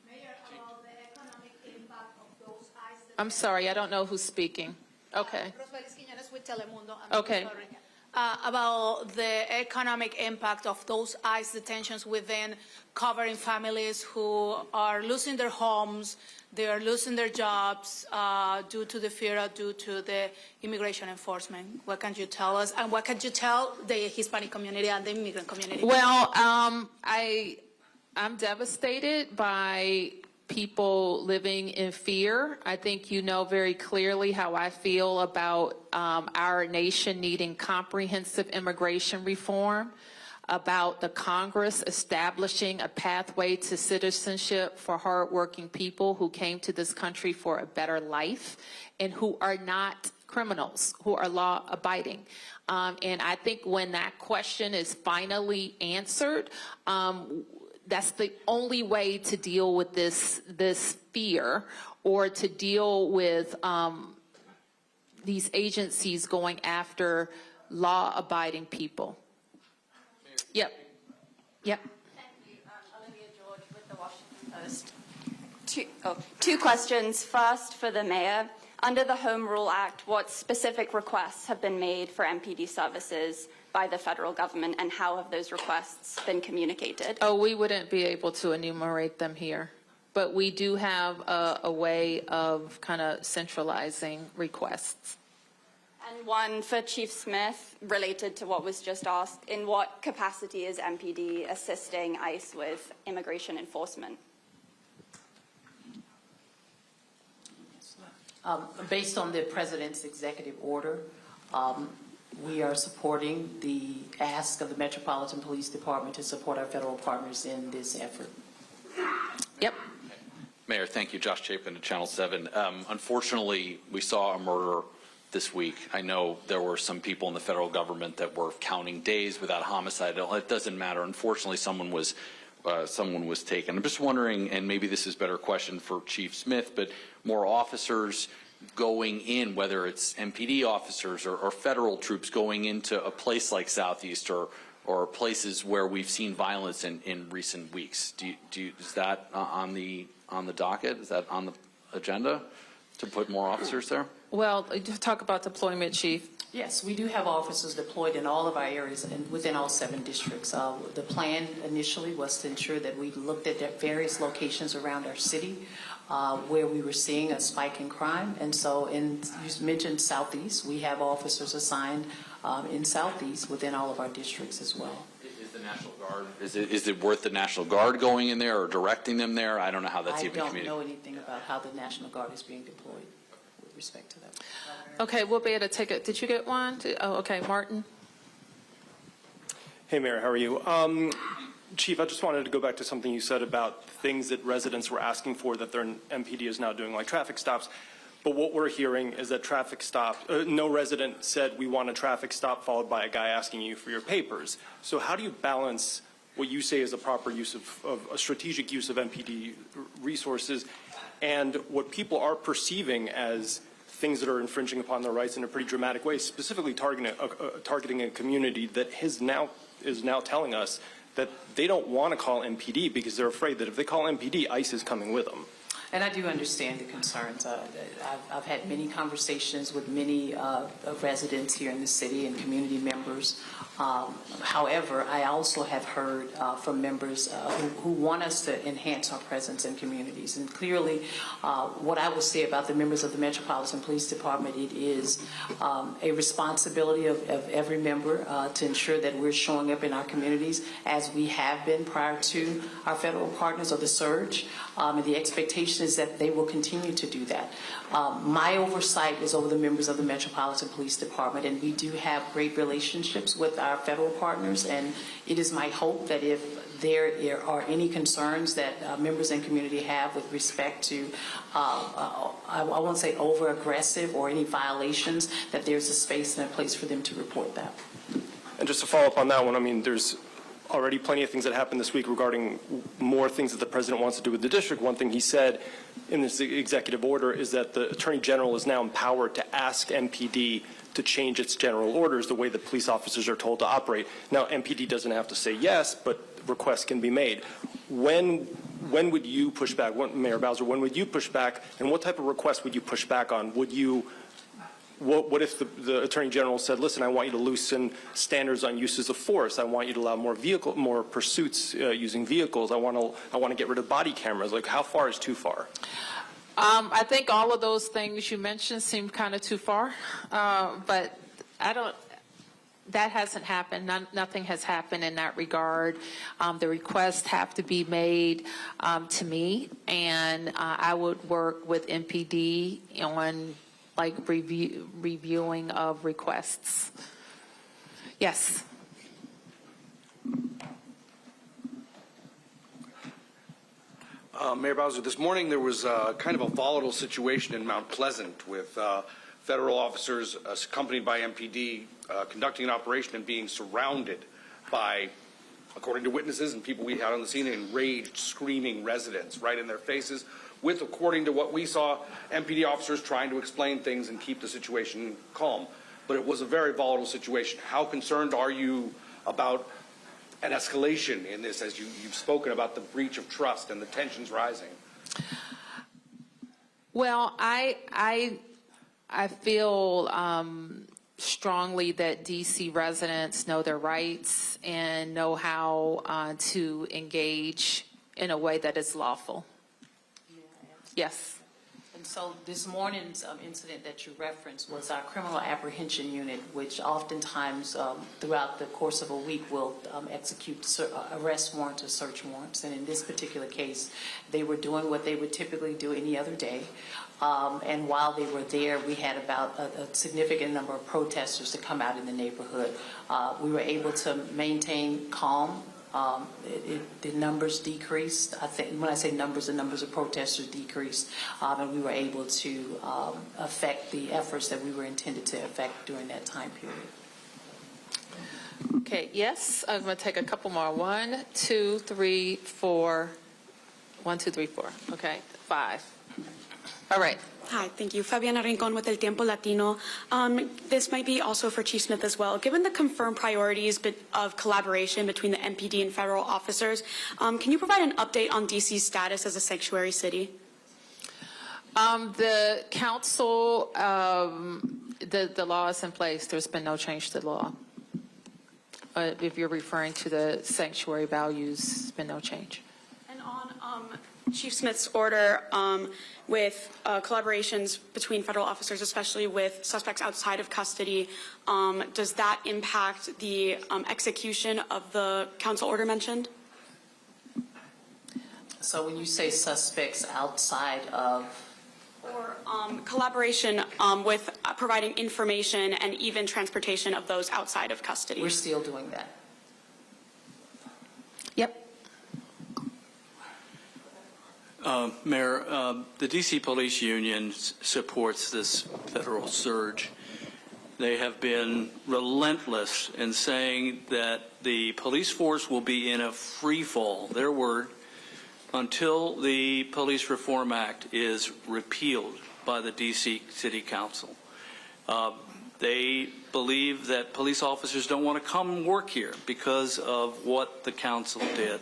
Mayor, about the economic impact of those ICE. I'm sorry, I don't know who's speaking. Okay. With Telemundo. Okay. About the economic impact of those ICE detentions within covering families who are losing their homes, they are losing their jobs due to the fear, due to the immigration enforcement. What can you tell us? And what can you tell the Hispanic community and the immigrant community? Well, I'm devastated by people living in fear. I think you know very clearly how I feel about our nation needing comprehensive immigration reform, about the Congress establishing a pathway to citizenship for hardworking people who came to this country for a better life and who are not criminals, who are law-abiding. And I think when that question is finally answered, that's the only way to deal with this fear, or to deal with these agencies going after law-abiding people. Yep. Thank you. Olivia George with the Washington Post. Two questions. First, for the mayor. Under the Home Rule Act, what specific requests have been made for MPD services by the federal government, and how have those requests been communicated? Oh, we wouldn't be able to enumerate them here, but we do have a way of kind of centralizing requests. And one for Chief Smith, related to what was just asked. In what capacity is MPD assisting ICE with immigration enforcement? Based on the President's executive order, we are supporting the ask of the Metropolitan Police Department to support our federal partners in this effort. Yep. Mayor, thank you. Josh Chapin to Channel 7. Unfortunately, we saw a murder this week. I know there were some people in the federal government that were counting days without homicide. It doesn't matter. Unfortunately, someone was taken. I'm just wondering, and maybe this is a better question for Chief Smith, but more officers going in, whether it's MPD officers or federal troops going into a place like Southeast or places where we've seen violence in recent weeks. Is that on the docket? Is that on the agenda to put more officers there? Well, talk about deployment, Chief. Yes, we do have officers deployed in all of our areas and within all 7 districts. The plan initially was to ensure that we looked at various locations around our city where we were seeing a spike in crime. And so you mentioned Southeast, we have officers assigned in Southeast within all of our districts as well. Is the National Guard, is it worth the National Guard going in there or directing them there? I don't know how that's even communicated. I don't know anything about how the National Guard is being deployed with respect to that. Okay, we'll be able to take it. Did you get one? Oh, okay, Martin. Hey, Mayor, how are you? Chief, I just wanted to go back to something you said about things that residents were asking for that their MPD is now doing, like traffic stops. But what we're hearing is that traffic stop, no resident said we want a traffic stop followed by a guy asking you for your papers. So how do you balance what you say is a proper use of a strategic use of MPD resources and what people are perceiving as things that are infringing upon their rights in a pretty dramatic way, specifically targeting a community that is now telling us that they don't want to call MPD because they're afraid that if they call MPD, ICE is coming with them. And I do understand the concerns. I've had many conversations with many residents here in the city and community members. However, I also have heard from members who want us to enhance our presence in communities. And clearly, what I will say about the members of the Metropolitan Police Department, it is a responsibility of every member to ensure that we're showing up in our communities as we have been prior to our federal partners or the surge. And the expectation is that they will continue to do that. My oversight is over the members of the Metropolitan Police Department, and we do have great relationships with our federal partners, and it is my hope that if there are any concerns that members in community have with respect to, I won't say over-aggressive or any violations, that there's a space and a place for them to report that. And just to follow up on that one, I mean, there's already plenty of things that happened this week regarding more things that the president wants to do with the district. One thing he said in this executive order is that the Attorney General is now empowered to ask MPD to change its general orders the way that police officers are told to operate. Now, MPD doesn't have to say yes, but requests can be made. When would you push back? Mayor Bowser, when would you push back, and what type of request would you push back on? Would you What if the Attorney General said, listen, I want you to loosen standards on uses of force. I want you to allow more pursuits using vehicles. I want to get rid of body cameras. Like, how far is too far? I think all of those things you mentioned seem kind of too far, but that hasn't happened. Nothing has happened in that regard. The requests have to be made to me, and I would work with MPD on reviewing of requests. Yes. Mayor Bowser, this morning there was kind of a volatile situation in Mount Pleasant with federal officers accompanied by MPD conducting an operation and being surrounded by, according to witnesses and people we had on the scene, enraged, screaming residents right in their faces with, according to what we saw, MPD officers trying to explain things and keep the situation calm. But it was a very volatile situation. How concerned are you about an escalation in this, as you've spoken about the breach of trust and the tensions rising? Well, I feel strongly that D.C. residents know their rights and know how to engage in a way that is lawful. Yes. And so this morning's incident that you referenced was our criminal apprehension unit, which oftentimes throughout the course of a week will execute arrest warrants or search warrants. And in this particular case, they were doing what they would typically do any other day. And while they were there, we had about a significant number of protesters to come out in the neighborhood. We were able to maintain calm. The numbers decreased. I think when I say numbers, the numbers of protesters decreased, and we were able to affect the efforts that we were intended to affect during that time period. Okay, yes, I'm going to take a couple more. 1, 2, 3, 4. 1, 2, 3, 4. Okay, 5. All right. Hi, thank you. Fabiana Rincon with El Tiempo Latino. This might be also for Chief Smith as well. Given the confirmed priorities of collaboration between the MPD and federal officers, can you provide an update on DC's status as a sanctuary city? The council, the law is in place. There's been no change to the law. If you're referring to the sanctuary values, there's been no change. And on Chief Smith's order with collaborations between federal officers, especially with suspects outside of custody, does that impact the execution of the council order mentioned? So when you say suspects outside of? Or collaboration with providing information and even transportation of those outside of custody. We're still doing that. Yep. Mayor, the D.C. Police Union supports this federal surge. They have been relentless in saying that the police force will be in a free fall, their word, until the Police Reform Act is repealed by the D.C. City Council. They believe that police officers don't want to come work here because of what the council did.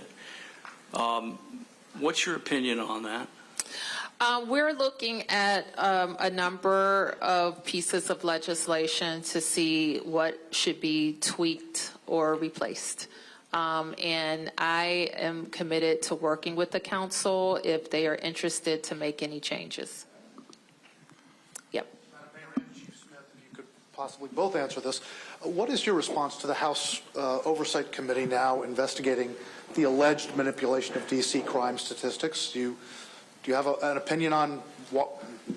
What's your opinion on that? We're looking at a number of pieces of legislation to see what should be tweaked or replaced. And I am committed to working with the council if they are interested to make any changes. Yep. Madam Mayor and Chief Smith, if you could possibly both answer this. What is your response to the House Oversight Committee now investigating the alleged manipulation of D.C. crime statistics? Do you have an opinion on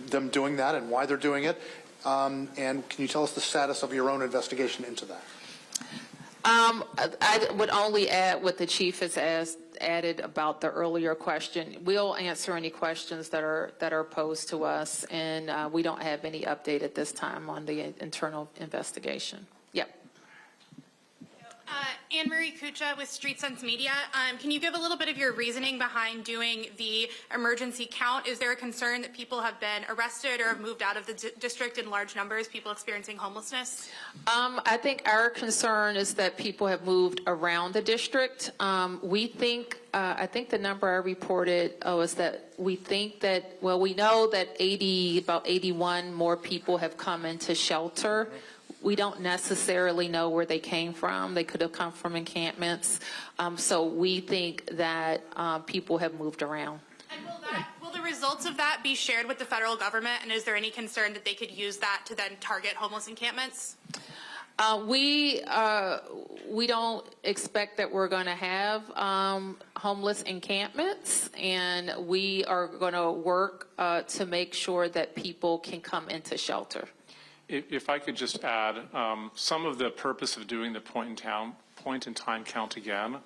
them doing that and why they're doing it? And can you tell us the status of your own investigation into that? I would only add what the chief has added about the earlier question. We'll answer any questions that are posed to us, and we don't have any update at this time on the internal investigation. Yep. Anne-Marie Kucha with Street Sense Media. Can you give a little bit of your reasoning behind doing the emergency count? Is there a concern that people have been arrested or have moved out of the district in large numbers, people experiencing homelessness? I think our concern is that people have moved around the district. We think, I think the number I reported was that we think that, well, we know that about 81 more people have come into shelter. We don't necessarily know where they came from. They could have come from encampments. So we think that people have moved around. And will the results of that be shared with the federal government? And is there any concern that they could use that to then target homeless encampments? We don't expect that we're going to have homeless encampments, and we are going to work to make sure that people can come into shelter. If I could just add, some of the purpose of doing the point in time count again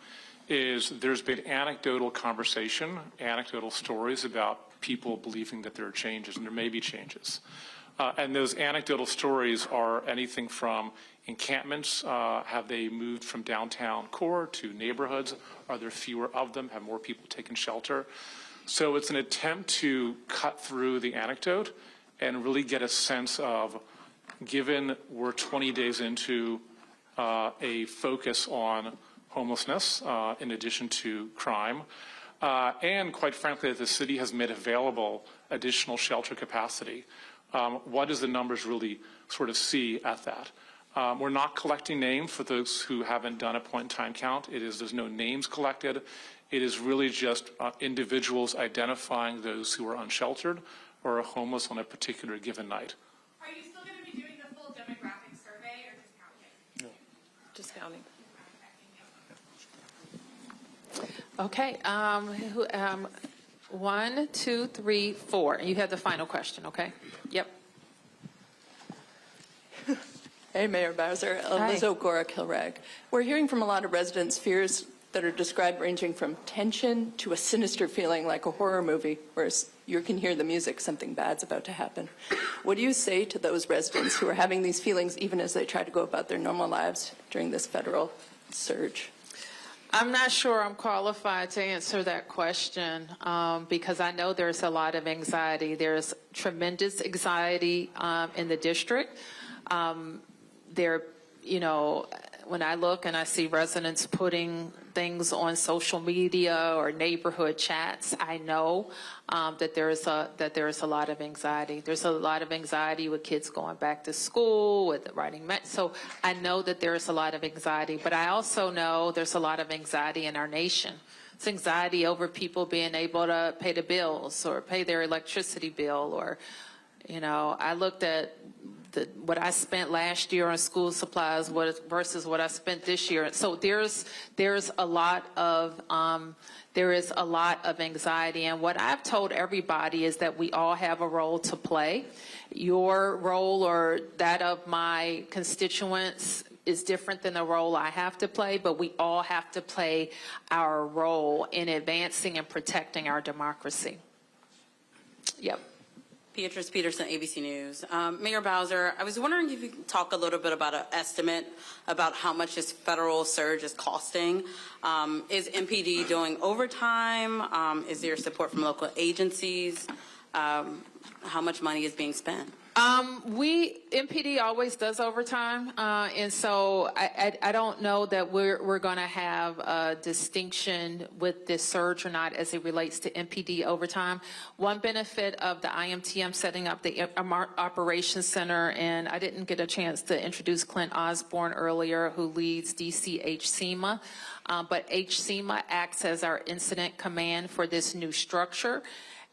is there's been anecdotal conversation, anecdotal stories about people believing that there are changes, and there may be changes. And those anecdotal stories are anything from encampments, have they moved from downtown core to neighborhoods? Are there fewer of them? Have more people taken shelter? So it's an attempt to cut through the anecdote and really get a sense of, given we're 20 days into a focus on homelessness in addition to crime, and quite frankly, that the city has made available additional shelter capacity. What does the numbers really sort of see at that? We're not collecting names for those who haven't done a point-in-time count. There's no names collected. It is really just individuals identifying those who are unsheltered or are homeless on a particular given night. Are you still going to be doing the full demographic survey or just counting? No. Just counting. Okay. 1, 2, 3, 4. You have the final question, okay? Yep. Hey, Mayor Bowser. Liz O'Gora, Kilrag. We're hearing from a lot of residents fears that are described ranging from tension to a sinister feeling like a horror movie, whereas you can hear the music, something bad's about to happen. What do you say to those residents who are having these feelings even as they try to go about their normal lives during this federal surge? I'm not sure I'm qualified to answer that question because I know there's a lot of anxiety. There's tremendous anxiety in the district. When I look and I see residents putting things on social media or neighborhood chats, I know that there is a lot of anxiety. There's a lot of anxiety with kids going back to school, with writing. So I know that there is a lot of anxiety, but I also know there's a lot of anxiety in our nation. It's anxiety over people being able to pay the bills or pay their electricity bill, or, you know, I looked at what I spent last year on school supplies versus what I spent this year. So there's a lot of anxiety, and what I've told everybody is that we all have a role to play. Your role or that of my constituents is different than the role I have to play, but we all have to play our role in advancing and protecting our democracy. Yep. Beatrice Peterson, ABC News. Mayor Bowser, I was wondering if you could talk a little bit about an estimate about how much this federal surge is costing. Is MPD doing overtime? Is there support from local agencies? How much money is being spent? MPD always does overtime, and so I don't know that we're going to have a distinction with this surge or not as it relates to MPD overtime. One benefit of the IMTM setting up the Operations Center, and I didn't get a chance to introduce Clint Osborne earlier, who leads DC HCMA, but HCMA acts as our incident command for this new structure.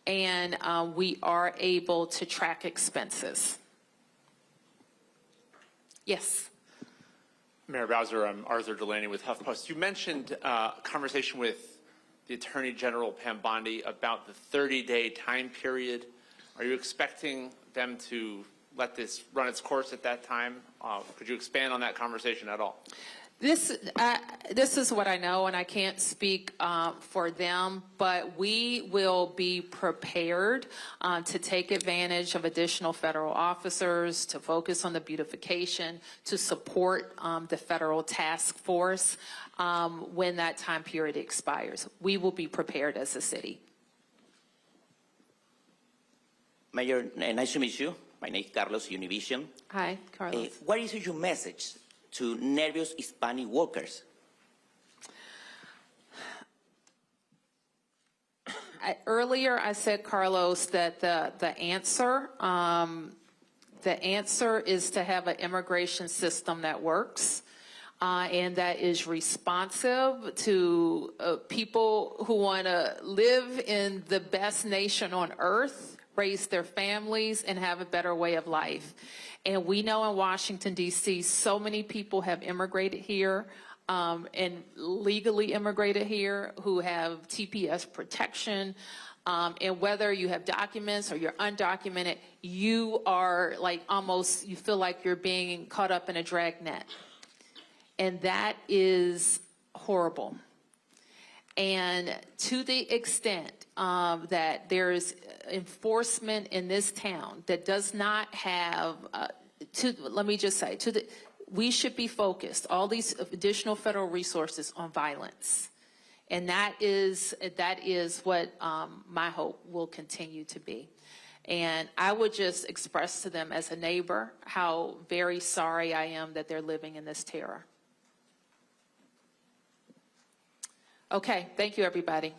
And we are able to track expenses. Yes. Mayor Bowser, I'm Arthur Delaney with HuffPost. You mentioned a conversation with the Attorney General Pam Bondi about the 30-day time period. Are you expecting them to let this run its course at that time? Could you expand on that conversation at all? This is what I know, and I can't speak for them, but we will be prepared to take advantage of additional federal officers, to focus on the beautification, to support the federal task force when that time period expires. We will be prepared as a city. Mayor, nice to meet you. My name is Carlos, Univision. Hi, Carlos. What is your message to nervous Hispanic workers? Earlier, I said, Carlos, that the answer is to have an immigration system that works and that is responsive to people who want to live in the best nation on earth, raise their families, and have a better way of life. And we know in Washington, D.C., so many people have immigrated here and legally immigrated here who have TPS protection. And whether you have documents or you're undocumented, you are like almost, you feel like you're being caught up in a dragnet. And that is horrible. And to the extent that there's enforcement in this town that does not have, let me just say, we should be focused, all these additional federal resources, on violence. And that is what my hope will continue to be. And I would just express to them as a neighbor how very sorry I am that they're living in this terror. Okay, thank you, everybody.